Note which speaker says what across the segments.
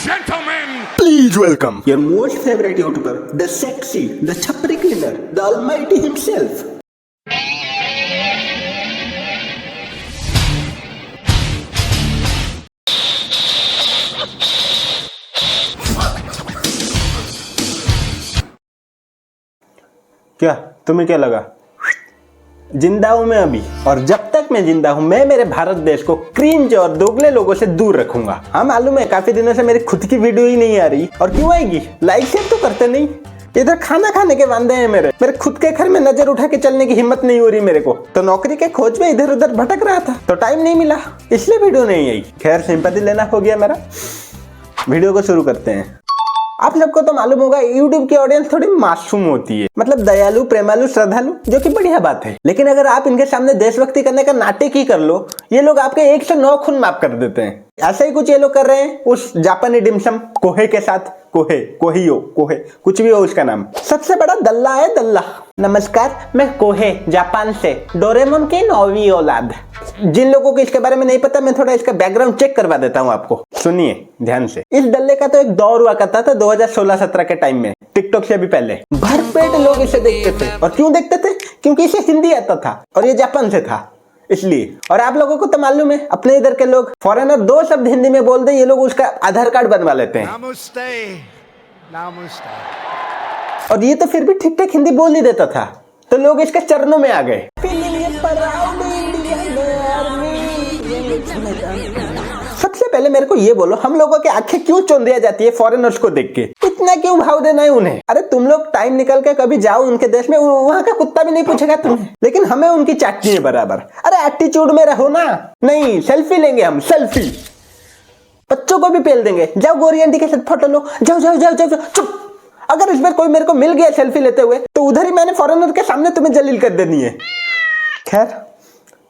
Speaker 1: gentlemen,
Speaker 2: Please welcome your most favorite YouTuber, the sexy, the chapri cleaner, the almighty himself.
Speaker 3: क्या तुम्हें क्या लगा? जिंदा हूं मैं अभी, और जब तक मैं जिंदा हूं मैं मेरे भारत देश को क्रिंज और दोगले लोगों से दूर रखूंगा। हाँ मालूम है, काफी दिनों से मेरी खुद की वीडियो ही नहीं आ रही, और क्यों आएगी? लाइक शेयर तो करते नहीं। इधर खाना खाने के वांदे हैं मेरे खुद के घर में नजर उठा के चलने की हिम्मत नहीं हो रही मेरे को। तो नौकरी के खोज में इधर उधर भटक रहा था, तो टाइम नहीं मिला, इसलिए वीडियो नहीं आई। खैर, सिंपैथी लेना हो गया मेरा। वीडियो को शुरू करते हैं। आप सबको तो मालूम होगा YouTube की ऑडियंस थोड़ी मासूम होती है, मतलब दयालु, प्रेमालु, श्रद्धालु, जो कि बढ़िया बात है। लेकिन अगर आप इनके सामने देशभक्ति करने का नाटक ही कर लो, ये लोग आपके 109 खून माफ कर देते हैं। ऐसा ही कुछ ये लोग कर रहे हैं उस जापानी डिमसम कोहे के साथ। कोहे, कोहियो, कोहे, कुछ भी हो उसका नाम। सबसे बड़ा दल्ला है दल्ला। नमस्कार, मैं कोहे, जापान से, डोरेमोन की 9वीं औलाद। जिन लोगों को इसके बारे में नहीं पता, मैं थोड़ा इसका बैकग्राउंड चेक करवा देता हूँ आपको। सुनिए ध्यान से। इस दल्ले का तो एक दौर हुआ करता था 2016-17 के टाइम में, टिकटॉक से भी पहले। भरपेट लोग इसे देखते थे। और क्यों देखते थे? क्योंकि इसे हिंदी आता था और ये जापान से था, इसलिए। और आप लोगों को तो मालूम है, अपने इधर के लोग फॉरेनर 2 शब्द हिंदी में बोल दे, ये लोग उसका आधार कार्ड बनवा लेते हैं। और ये तो फिर भी ठीक ठाक हिंदी बोल ही देता था, तो लोग इसके चरणों में आ गए। सबसे पहले मेरे को ये बोलो, हम लोगों की आंखें क्यों चौंधिया जाती है फॉरेनर्स को देख के? इतना क्यों भाव देना है उन्हें? अरे तुम लोग टाइम निकल के कभी जाओ उनके देश में, वहां का कुत्ता भी नहीं पूछेगा तुम्हें, लेकिन हमें उनकी चाटनी है बराबर। अरे एटीट्यूड में रहो ना। नहीं, सेल्फी लेंगे हम, सेल्फी। बच्चों को भी पेल देंगे। जाओ गोरी आंटी के साथ फोटो लो, जाओ जाओ जाओ जाओ, चुप। अगर इस बार कोई मेरे को मिल गया सेल्फी लेते हुए, तो उधर ही मैंने फॉरेनर के सामने तुम्हें जलील कर देनी है। खैर,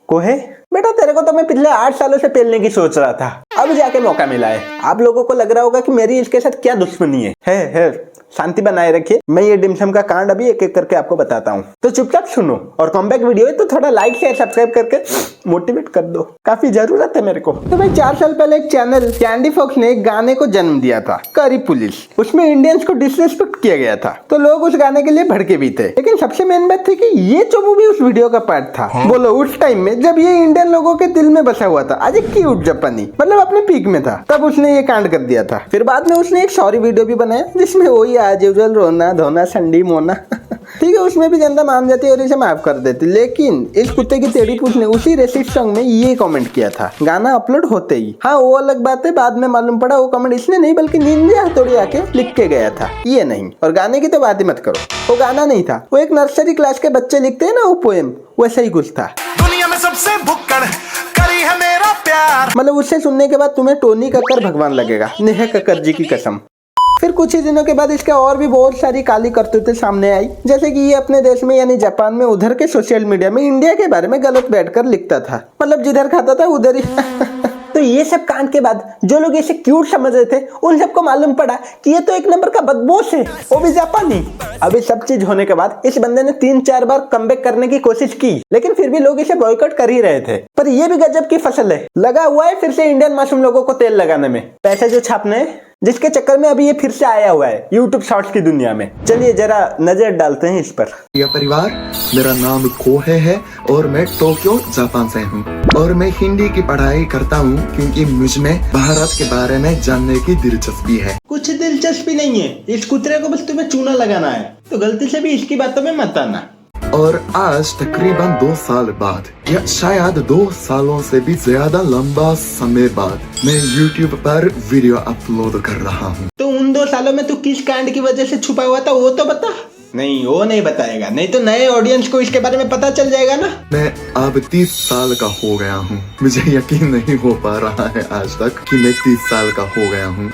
Speaker 3: कोहे बेटा, तेरे को तो मैं पिछले 8 सालों से पेलने की सोच रहा था, अब जाके मौका मिला है। आप लोगों को लग रहा होगा कि मेरी इसके साथ क्या दुश्मनी है। शांति बनाए रखिए। मैं ये डिमसम का कांड अभी एक एक करके आपको बताता हूँ, तो चुपचाप सुनो। और कॉमबैक वीडियो है तो थोड़ा लाइक शेयर सब्सक्राइब करके मोटिवेट कर दो, काफी जरूरत है मेरे को। तो भाई 4 साल पहले एक चैनल कैंडी फॉक्स ने एक गाने को जन्म दिया था, करी पुलिस। उसमें इंडियंस को डिसरिस्पेक्ट किया गया था, तो लोग उस गाने के लिए भड़के भी थे। लेकिन सबसे मेन बात थी कि ये चोमू भी उस वीडियो का पार्ट था। बोलो, उस टाइम में जब ये इंडियन लोगों के दिल में बसा हुआ था, आज क्यूट जापानी, मतलब अपने पीक में था, तब उसने ये कांड कर दिया था। फिर बाद में उसने एक सॉरी वीडियो भी बनाया, जिसमें वही आज यूजुअल रोना धोना संडी मोना ठीक है, उसमें भी जनता मान जाती और इसे माफ कर देती। लेकिन इस कुत्ते की टेढ़ी पूछ ने उसी रेसिस्ट सॉन्ग में ये कमेंट किया था गाना अपलोड होते ही। हाँ, वो अलग बात है, बाद में मालूम पड़ा वो कमेंट इसने नहीं बल्कि निंजा हथौड़ी आके लिख के गया था, ये नहीं। और गाने की तो बात ही मत करो, वो गाना नहीं था, वो एक नर्सरी क्लास के बच्चे लिखते हैं ना वो पोएम, वैसा ही कुछ था।
Speaker 4: दुनिया में सबसे भुक्कड़ करी है मेरा प्यार।
Speaker 3: मतलब उससे सुनने के बाद तुम्हें टोनी कक्कर भगवान लगेगा, नेहा कक्कर जी की कसम। फिर कुछ ही दिनों के बाद इसके और भी बहुत सारी काली करतूतें सामने आई, जैसे कि ये अपने देश में यानी जापान में उधर के सोशल मीडिया में इंडिया के बारे में गलत बैठकर लिखता था, मतलब जिधर खाता था उधर ही तो ये सब कांड के बाद जो लोग इसे क्यूट समझ रहे थे, उन सबको मालूम पड़ा कि ये तो एक नंबर का बदमाश है, वो भी जापानी। अभी सब चीज होने के बाद इस बंदे ने 3-4 बार कमबैक करने की कोशिश की, लेकिन फिर भी लोग इसे बॉयकॉट कर ही रहे थे। पर ये भी गजब की फसल है, लगा हुआ है फिर से इंडियन मासूम लोगों को तेल लगाने में, पैसे जो छापने, जिसके चक्कर में अभी ये फिर से आया हुआ है YouTube शॉर्ट्स की दुनिया में। चलिए जरा नजर डालते हैं इस पर।
Speaker 5: यह परिवार, मेरा नाम कोहे है और मैं टोक्यो जापान से हूँ, और मैं हिंदी की पढ़ाई करता हूँ क्योंकि मुझमें भारत के बारे में जानने की दिलचस्पी है।
Speaker 3: कुछ दिलचस्पी नहीं है, इस कुतरे को बस तुम्हें चूना लगाना है, तो गलती से भी इसकी बातों में मत आना।
Speaker 5: और आज तकरीबन 2 साल बाद, या शायद 2 सालों से भी ज्यादा लंबा समय बाद, मैं YouTube पर वीडियो अपलोड कर रहा हूँ।
Speaker 3: तो उन 2 सालों में तू किस कांड की वजह से छुपा हुआ था वो तो बता। नहीं, वो नहीं बताएगा, नहीं तो नए ऑडियंस को इसके बारे में पता चल जाएगा ना।
Speaker 5: मैं अब 30 साल का हो गया हूँ। मुझे यकीन नहीं हो पा रहा है आज तक कि मैं 30 साल का हो गया हूँ।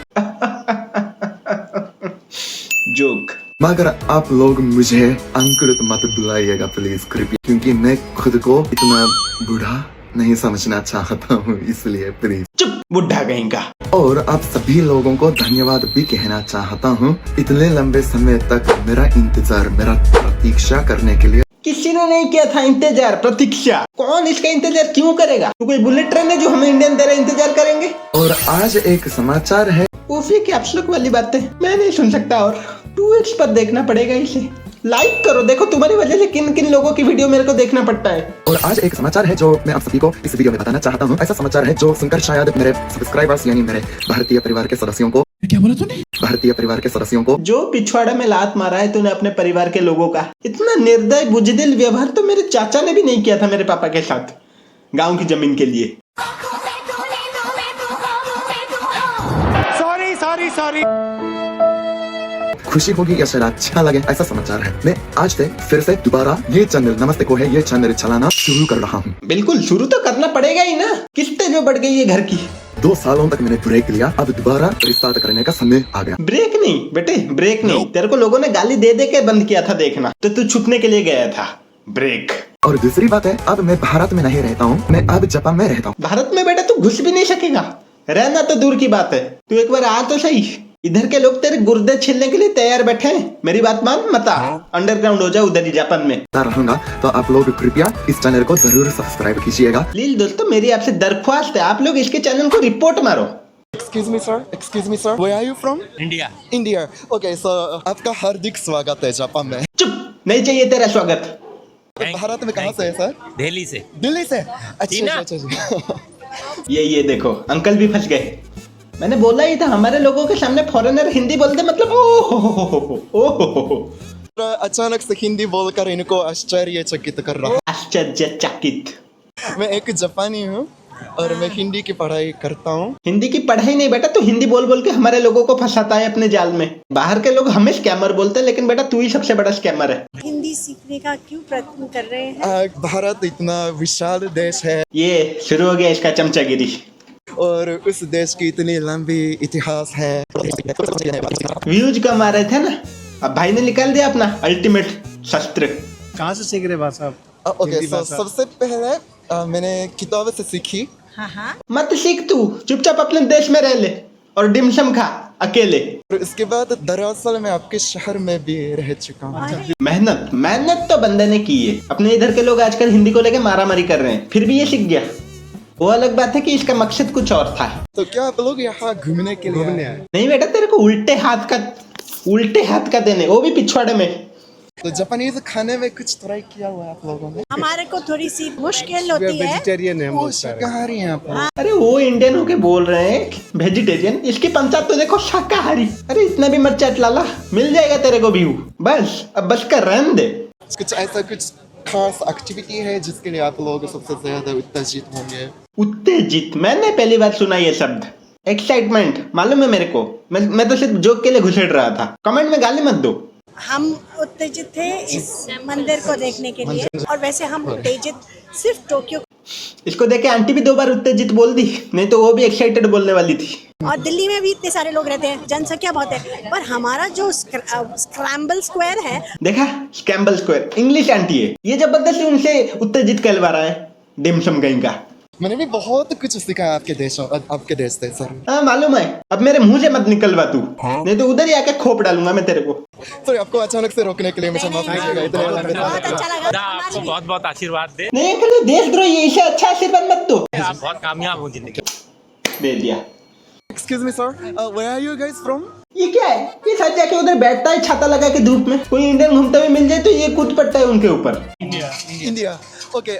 Speaker 3: जोक।
Speaker 5: मगर आप लोग मुझे अंकुरित मत बुलाइएगा प्लीज, कृपया, क्योंकि मैं खुद को इतना बूढ़ा नहीं समझना चाहता हूँ, इसलिए प्लीज।
Speaker 3: चुप, बुढ़ा कहीं का।
Speaker 5: और आप सभी लोगों को धन्यवाद भी कहना चाहता हूँ, इतने लंबे समय तक मेरा इंतजार, मेरा प्रतीक्षा करने के लिए।
Speaker 3: किसी ने नहीं किया था इंतजार, प्रतीक्षा। कौन इसका इंतजार क्यों करेगा? तो कोई बुलेट ट्रेन है जो हमें इंडियन तरह इंतजार करेंगे?
Speaker 5: और आज एक समाचार है,
Speaker 3: उफ, ये कैप्स लॉक वाली बातें मैं नहीं सुन सकता और 2x पर देखना पड़ेगा इसे। लाइक करो, देखो तुम्हारी वजह से किन किन लोगों की वीडियो मेरे को देखना पड़ता है।
Speaker 5: और आज एक समाचार है जो मैं आप सभी को इस वीडियो में बताना चाहता हूँ। ऐसा समाचार है जो सुनकर शायद मेरे सब्सक्राइबर्स यानी मेरे भारतीय परिवार के सदस्यों को, क्या बोला तूने? भारतीय परिवार के सदस्यों को
Speaker 3: जो पिछवाड़ा में लात मारा है तूने अपने परिवार के लोगों का, इतना निर्दय बुजदिल व्यवहार तो मेरे चाचा ने भी नहीं किया था मेरे पापा के साथ गाँव की जमीन के लिए।
Speaker 4: सॉरी
Speaker 5: खुशी होगी या शायद अच्छा लगे ऐसा समाचार है। मैं आज से फिर से दोबारा ये चैनल नमस्ते को है ये चैनल चलाना शुरू कर रहा हूँ।
Speaker 3: बिल्कुल शुरू तो करना पड़ेगा ही ना, किस्तें जो बढ़ गई है घर की।
Speaker 5: 2 सालों तक मैंने ब्रेक लिया, अब दोबारा रिस्टार्ट करने का समय आ गया।
Speaker 3: ब्रेक नहीं बेटे, ब्रेक नहीं। तेरे को लोगों ने गाली दे दे के बंद किया था देखना, तो तू छुपने के लिए गया था। ब्रेक।
Speaker 5: और दूसरी बात है, अब मैं भारत में नहीं रहता हूँ, मैं अब जापान में रहता हूँ।
Speaker 3: भारत में बेटा तू घुस भी नहीं सकेगा, रहना तो दूर की बात है। तू एक बार आ तो सही, इधर के लोग तेरे गुर्दे छीलने के लिए तैयार बैठे हैं। मेरी बात मान, मत आ, अंडरग्राउंड हो जा उधर ही जापान में।
Speaker 5: रहूंगा तो आप लोग कृपया इस चैनल को जरूर सब्सक्राइब कीजिएगा।
Speaker 3: प्लीज दोस्तों, मेरी आपसे दरख्वास्त है, आप लोग इसके चैनल को रिपोर्ट मारो।
Speaker 1: Excuse me, sir. Where are you from? India. Okay, so आपका हार्दिक स्वागत है जापान में।
Speaker 3: चुप, नहीं चाहिए तेरा स्वागत।
Speaker 1: भारत में कहाँ से है सर?
Speaker 6: दिल्ली से।
Speaker 1: दिल्ली से। अच्छा।
Speaker 3: ये देखो, अंकल भी फंस गए। मैंने बोला ही था हमारे लोगों के सामने फॉरेनर हिंदी बोलते मतलब ओ
Speaker 1: अचानक से हिंदी बोलकर इनको आश्चर्यचकित कर रहा हूँ।
Speaker 3: आश्चर्यचकित।
Speaker 1: मैं एक जापानी हूँ और मैं हिंदी की पढ़ाई करता हूँ।
Speaker 3: हिंदी की पढ़ाई नहीं बेटा, तू हिंदी बोल बोल के हमारे लोगों को फंसाता है अपने जाल में। बाहर के लोग हमें स्कैमर बोलते हैं, लेकिन बेटा तू ही सबसे बड़ा स्कैमर है।
Speaker 7: हिंदी सीखने का क्यों प्रयत्न कर रहे हैं?
Speaker 1: भारत इतना विशाल देश है।
Speaker 3: ये शुरू हो गया इसका चमचागिरी।
Speaker 1: और उस देश की इतनी लंबी इतिहास है।
Speaker 3: व्यूज कम आ रहे थे ना, अब भाई ने निकाल दिया अपना अल्टीमेट शस्त्र।
Speaker 8: कहाँ से सीख रहे भाषा आप?
Speaker 1: ओके, सबसे पहले मैंने किताब से सीखी।
Speaker 7: हाँ।
Speaker 3: मत सीख, तू चुपचाप अपने देश में रह ले और डिमसम खा अकेले।
Speaker 1: और इसके बाद दरअसल मैं आपके शहर में भी रह चुका हूँ।
Speaker 3: मेहनत तो बंदे ने की है। अपने इधर के लोग आजकल हिंदी को लेके मारामारी कर रहे हैं, फिर भी ये सीख गया। वो अलग बात है कि इसका मकसद कुछ और था।
Speaker 1: तो क्या आप लोग यहाँ घूमने के लिए आए?
Speaker 3: नहीं बेटा, तेरे को उल्टे हाथ का देने, वो भी पिछवाड़े में।
Speaker 1: तो जापानीज खाने में कुछ ट्राई किया हुआ है आप लोगों ने?
Speaker 7: हमारे को थोड़ी सी मुश्किल होती है।
Speaker 8: वेजिटेरियन है हम बहुत सारे।
Speaker 1: शाकाहारी हैं आप लोग?
Speaker 3: अरे वो इंडियन होके बोल रहे हैं वेजिटेरियन, इसकी पंचायत तो देखो शाकाहारी। अरे इतना भी मत चट लाला, मिल जाएगा तेरे को व्यू। बस अब बस कर रहने दे।
Speaker 1: कुछ ऐसा कुछ खास एक्टिविटी है जिसके लिए आप लोग सबसे ज्यादा उत्तेजित होंगे?
Speaker 3: उत्तेजित? मैंने पहली बार सुना ये शब्द। एक्साइटमेंट मालूम है मेरे को, मैं तो सिर्फ जोक के लिए घुसेड़ रहा था। कमेंट में गाली मत दो।
Speaker 7: हम उत्तेजित थे इस मंदिर को देखने के लिए, और वैसे हम उत्तेजित सिर्फ टोक्यो
Speaker 3: इसको देख के आंटी भी 2 बार उत्तेजित बोल दी, नहीं तो वो भी एक्साइटेड बोलने वाली थी।
Speaker 7: और दिल्ली में भी इतने सारे लोग रहते हैं, जनसंख्या बहुत है, पर हमारा जो स्क्रैम्बल स्क्वायर है।
Speaker 3: देखा, स्क्रैम्बल स्क्वायर इंग्लिश आंटी है, ये जबरदस्ती उनसे उत्तेजित कहलवा रहा है डिमसम कहीं का।
Speaker 1: मैंने भी बहुत कुछ सीखा आपके देश से सर।
Speaker 3: हाँ मालूम है, अब मेरे मुंह से मत निकलवा तू, नहीं तो उधर ही आके खोप डालूंगा मैं तेरे को।
Speaker 1: सॉरी, आपको अचानक से रोकने के लिए मुझे माफ कीजिएगा।
Speaker 7: बहुत अच्छा लगा।
Speaker 6: आपको बहुत बहुत आशीर्वाद दे।
Speaker 3: नहीं अंकल, देशद्रोही है, इसे अच्छा आशीर्वाद मत दो।
Speaker 6: आप बहुत कामयाब हो जिंदगी।
Speaker 3: दे दिया।
Speaker 1: Excuse me sir, where are you guys from?
Speaker 3: ये क्या है? ये सच जाके उधर बैठता है छाता लगा के धूप में। कोई इंडियन घूमते हुए मिल जाए तो ये कूद पड़ता है उनके ऊपर।
Speaker 1: इंडिया। ओके,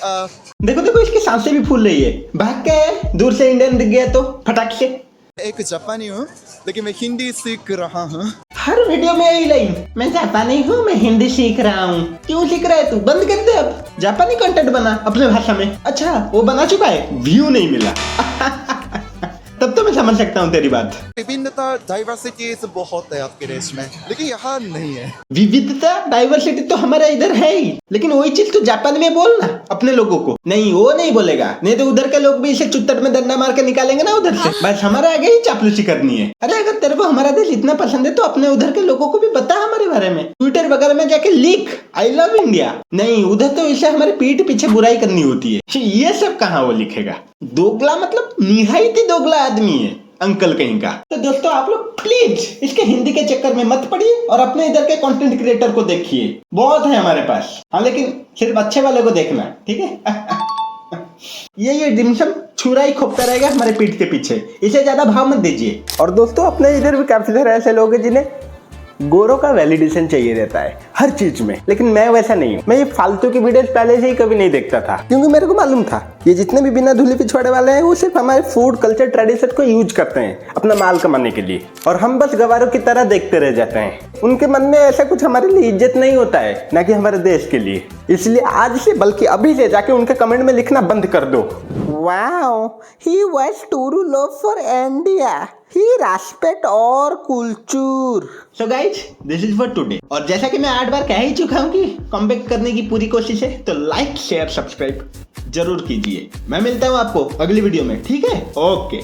Speaker 3: देखो इसकी सांसें भी फूल रही है। भाग के है, दूर से इंडियन दिख गया तो फटाक से।
Speaker 1: एक जापानी हूँ लेकिन मैं हिंदी सीख रहा हूँ।
Speaker 3: हर वीडियो में यही लाइन, मैं जापानी हूँ, मैं हिंदी सीख रहा हूँ। क्यों सीख रहा है तू? बंद कर दे अब, जापानी कंटेंट बना अपने भाषा में। अच्छा वो बना चुका है, व्यू नहीं मिला। तब तो मैं समझ सकता हूँ तेरी बात।
Speaker 1: विभिन्नता डाइवर्सिटी बहुत है आपके देश में, लेकिन यहाँ नहीं है।
Speaker 3: विविधता डाइवर्सिटी तो हमारा इधर है ही, लेकिन वही चीज तो जापान में बोलना अपने लोगों को। नहीं वो नहीं बोलेगा, नहीं तो उधर के लोग भी इसे चुत्तर में डंडा मार के निकालेंगे ना उधर से। बस हमारे आगे ही चापलूसी करनी है। अरे अगर तेरे को हमारा देश इतना पसंद है तो अपने उधर के लोगों को भी बता हमारे बारे में, ट्विटर वगैरह में जाके लिख आई लव इंडिया। नहीं, उधर तो इसे हमारे पीठ पीछे बुराई करनी होती है। ये सब कहाँ वो लिखेगा? दोगला मतलब निहायती दोगला आदमी है अंकल कहीं का। तो दोस्तों आप लोग प्लीज इसके हिंदी के चक्कर में मत पड़िए और अपने इधर के कंटेंट क्रिएटर को देखिए, बहुत है हमारे पास। हाँ लेकिन सिर्फ अच्छे वाले को देखना, ठीक है? ये डिमसम छुरा ही खोपता रहेगा हमारे पीठ के पीछे, इसे ज्यादा भाव मत दीजिए। और दोस्तों अपने इधर भी काफी सारे ऐसे लोग हैं जिन्हें गोरों का वैलिडेशन चाहिए रहता है हर चीज में, लेकिन मैं वैसा नहीं हूँ। मैं ये फालतू की वीडियोस पहले से ही कभी नहीं देखता था, क्योंकि मेरे को मालूम था ये जितने भी बिना धुली पिछवाड़े वाले हैं वो सिर्फ हमारे फूड कल्चर ट्रेडिशन को यूज करते हैं अपना माल कमाने के लिए, और हम बस गवारों की तरह देखते रह जाते हैं। उनके मन में ऐसा कुछ हमारे लिए इज्जत नहीं होता है, ना कि हमारे देश के लिए। इसलिए आज से बल्कि अभी से जाके उनके कमेंट में लिखना बंद कर दो। Wow, he was to love for India, he respect और culture. So guys, this is for today. और जैसा कि मैं 8 बार कह ही चुका हूँ कि कमबैक करने की पूरी कोशिश है, तो लाइक शेयर सब्सक्राइब जरूर कीजिए। मैं मिलता हूँ आपको अगली वीडियो में, ठीक है? ओके।